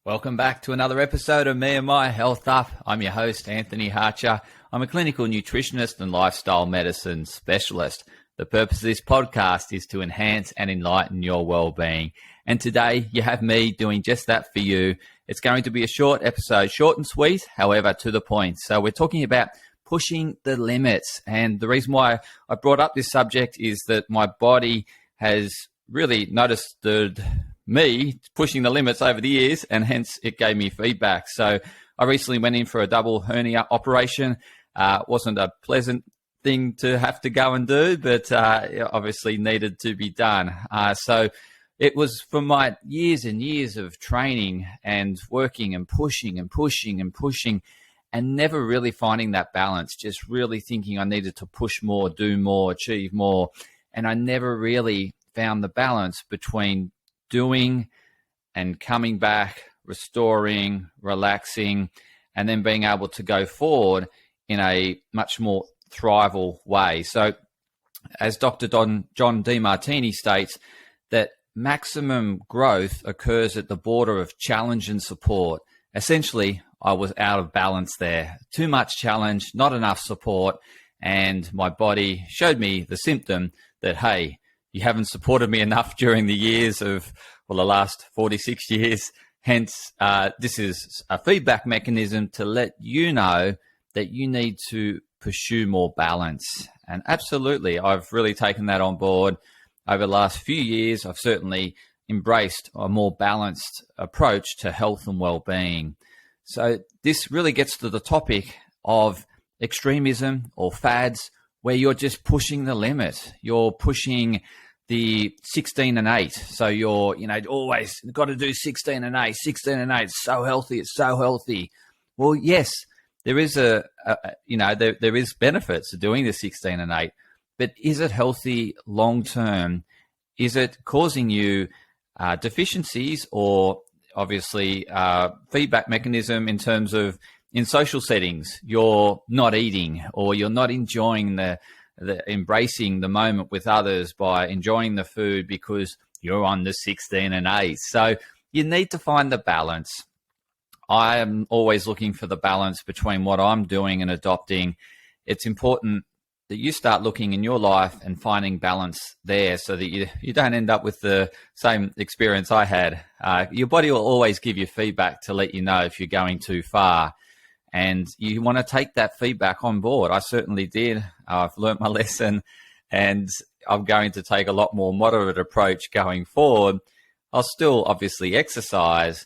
Welcome back to another episode of Me and My Health Up. I'm your host, Anthony Hartcher. I'm a clinical nutritionist and lifestyle medicine specialist. The purpose of this podcast is to enhance and enlighten your well-being. And today you have me doing just that for you. It's going to be a short episode, short and sweet, however, to the point. So we're talking about pushing the limits. And the reason why I brought up this subject is that my body has really noticed me pushing the limits over the years, and hence it gave me feedback. So I recently went in for a double hernia operation. Wasn't a pleasant thing to have to go and do, but obviously needed to be done. So it was from my years and years of training and working and pushing and pushing and pushing and never really finding that balance, just really thinking I needed to push more, do more, achieve more. And I never really found the balance between doing and coming back, restoring, relaxing, and then being able to go forward in a much more thrival way. So as Dr. John Demartini states, that maximum growth occurs at the border of challenge and support. Essentially, I was out of balance there. Too much challenge, not enough support, and my body showed me the symptom that, hey, you haven't supported me enough during the years of, the last 46 years. Hence, this is a feedback mechanism to let you know that you need to pursue more balance. And absolutely, I've really taken that on board. Over the last few years, I've certainly embraced a more balanced approach to health and well-being. So this really gets to the topic of extremism or fads, where you're just pushing the limit. You're pushing the 16 and 8. So you're, always got to do 16 and 8, 16 and 8. It's so healthy. It's so healthy. Well, yes, there is there is benefits to doing the 16 and 8, but is it healthy long-term? Is it causing you deficiencies or obviously feedback mechanism in terms of in social settings, you're not eating or you're not enjoying the embracing the moment with others by enjoying the food because you're on the 16 and 8. So you need to find the balance. I am always looking for the balance between what I'm doing and adopting. It's important that you start looking in your life and finding balance there so that you don't end up with the same experience I had. Your body will always give you feedback to let you know if you're going too far. And you want to take that feedback on board. I certainly did. I've learnt my lesson, and I'm going to take a lot more moderate approach going forward. I'll still obviously exercise,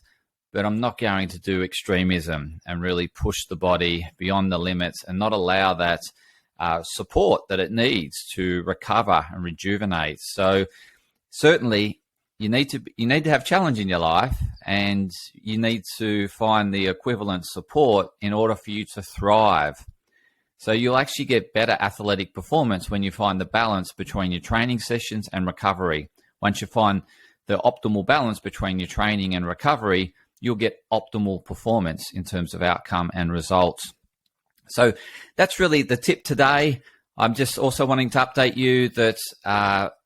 but I'm not going to do extremism and really push the body beyond the limits and not allow that support that it needs to recover and rejuvenate. So certainly you need to have challenge in your life, and you need to find the equivalent support in order for you to thrive. So you'll actually get better athletic performance when you find the balance between your training sessions and recovery. Once you find the optimal balance between your training and recovery, you'll get optimal performance in terms of outcome and results. So that's really the tip today. I'm just also wanting to update you that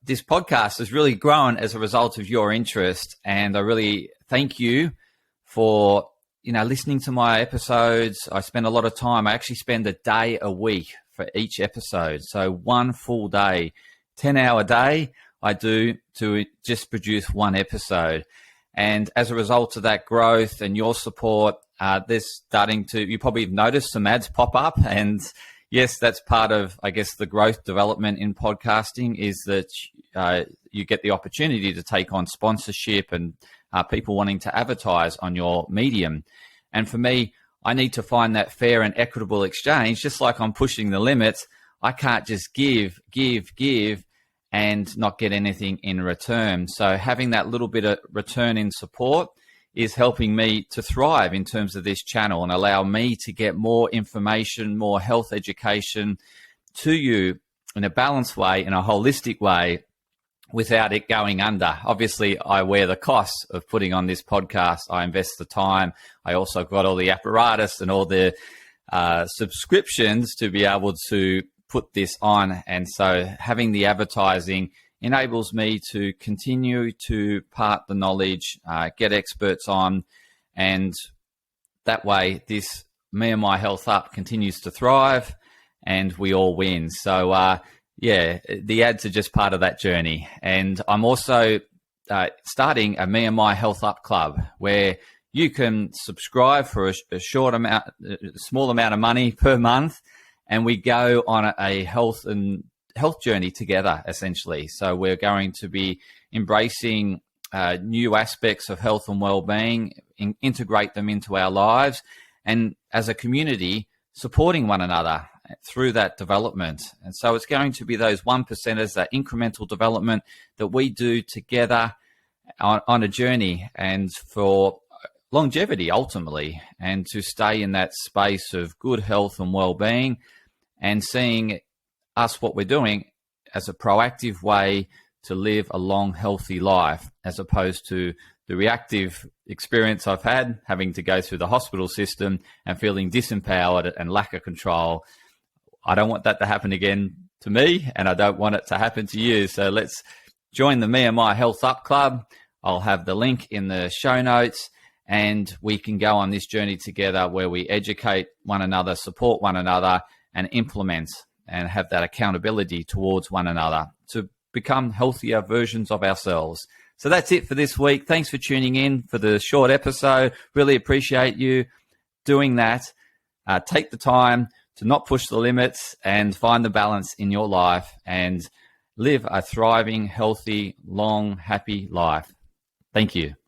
this podcast has really grown as a result of your interest, and I really thank you for listening to my episodes. I spend a lot of time. I actually spend a day a week for each episode, so one full day, 10-hour day I do to just produce one episode. And as a result of that growth and your support, you probably have noticed some ads pop up, and yes, that's part of, I guess, the growth development in podcasting is that you get the opportunity to take on sponsorship and people wanting to advertise on your medium. And for me, I need to find that fair and equitable exchange. Just like I'm pushing the limits, I can't just give and not get anything in return. So having that little bit of return in support is helping me to thrive in terms of this channel and allow me to get more information, more health education to you in a balanced way, in a holistic way, without it going under. Obviously, I wear the costs of putting on this podcast. I invest the time. I also got all the apparatus and all the subscriptions to be able to put this on. And so having the advertising enables me to continue to part the knowledge, get experts on, And that way, this Me and My Health Up continues to thrive and we all win. So, the ads are just part of that journey. And I'm also starting a Me and My Health Up Club where you can subscribe for a small amount of money per month, and we go on a health journey together, essentially. So we're going to be embracing new aspects of health and well-being, integrate them into our lives, and as a community, supporting one another through that development. And so it's going to be those 1%ers, that incremental development that we do together on a journey, and for longevity ultimately, and to stay in that space of good health and well-being, and seeing us, what we're doing, as a proactive way to live a long, healthy life, as opposed to the reactive experience I've had, having to go through the hospital system and feeling disempowered and lack of control. I don't want that to happen again to me, and I don't want it to happen to you. So let's join the Me and My Health Up Club. I'll have the link in the show notes, and we can go on this journey together where we educate one another, support one another, and implement and have that accountability towards one another to become healthier versions of ourselves. So that's it for this week. Thanks for tuning in for the short episode. Really appreciate you doing that. Take the time to not push the limits and find the balance in your life and live a thriving, healthy, long, happy life. Thank you.